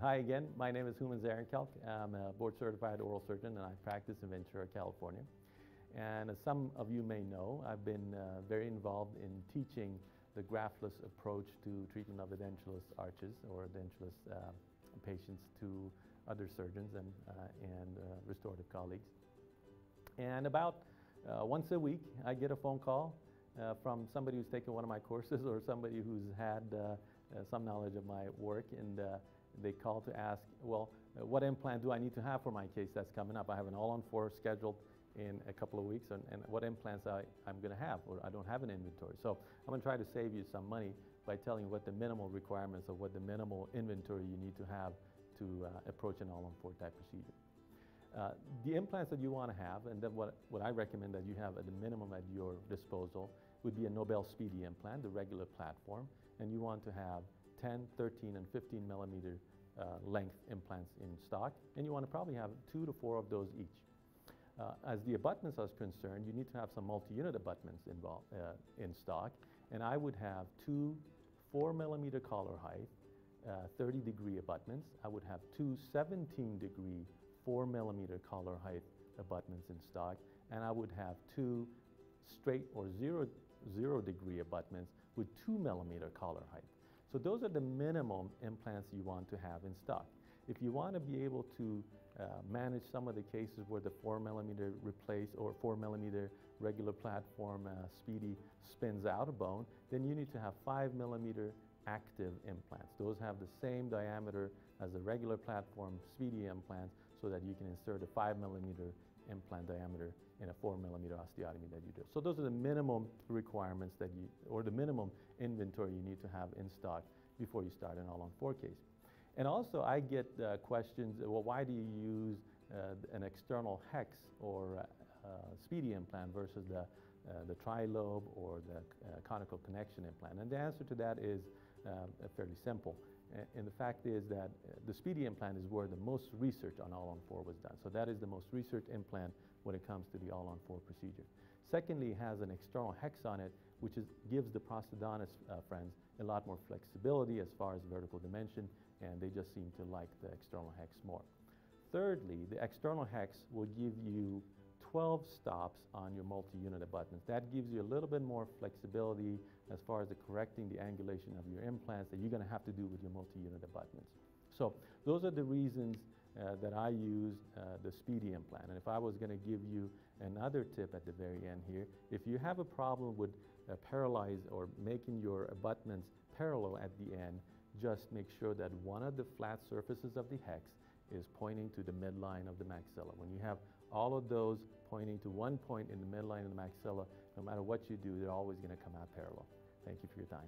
Hi again, my name is Hooman Zarrinkelk. I'm a board certified oral surgeon and I practice in Ventura, California. And as some of you may know, I've been very involved in teaching the graftless approach to treatment of edentulous arches or edentulous patients to other surgeons and restorative colleagues. And about once a week, I get a phone call from somebody who's taken one of my courses or somebody who's had some knowledge of my work, and they call to ask, well, what implant do I need to have for my case that's coming up? I have an all-on-4 scheduled in a couple of weeks, and what implants I'm going to have, or I don't have an inventory. So I'm going to try to save you some money by telling you what the minimal requirements of what the minimal inventory you need to have to approach an all-on-4 type procedure. The implants that you want to have, and then what I recommend that you have at the minimum at your disposal, would be a Nobel Speedy implant, the regular platform, and you want to have 10, 13, and 15 millimeter length implants in stock, and you want to probably have 2 to 4 of those each. As the abutments are concerned, you need to have some multi-unit abutments involved in stock, and I would have 2 4 millimeter collar height, 30-degree abutments. I would have 2 17-degree 4 millimeter collar height abutments in stock, and I would have 2 straight or zero degree abutments with 2 millimeter collar height. So those are the minimum implants you want to have in stock. If you want to be able to manage some of the cases where the 4 millimeter replace or 4 millimeter regular platform Speedy spins out a bone, then you need to have 5 millimeter active implants. Those have the same diameter as the regular platform Speedy implants, so that you can insert a 5 millimeter implant diameter in a 4 millimeter osteotomy that you do. So those are the minimum requirements that or the minimum inventory you need to have in stock before you start an all-on-4 case. And also I get questions, well, why do you use an external hex or Speedy implant versus the tri-lobe or the conical connection implant? And the answer to that is fairly simple. And the fact is that the Speedy implant is where the most research on all-on-4 was done. So that is the most researched implant when it comes to the all-on-4 procedure. Secondly, it has an external hex on it, which gives the prosthodontist friends a lot more flexibility as far as vertical dimension, and they just seem to like the external hex more. Thirdly, the external hex will give you 12 stops on your multi-unit abutments. That gives you a little bit more flexibility as far as correcting the angulation of your implants that you're going to have to do with your multi-unit abutments. So those are the reasons that I use the Speedy implant. And if I was going to give you another tip at the very end here, if you have a problem with paralyze or making your abutments parallel at the end, just make sure that one of the flat surfaces of the hex is pointing to the midline of the maxilla. When you have all of those pointing to one point in the midline of the maxilla, no matter what you do, they're always going to come out parallel. Thank you for your time.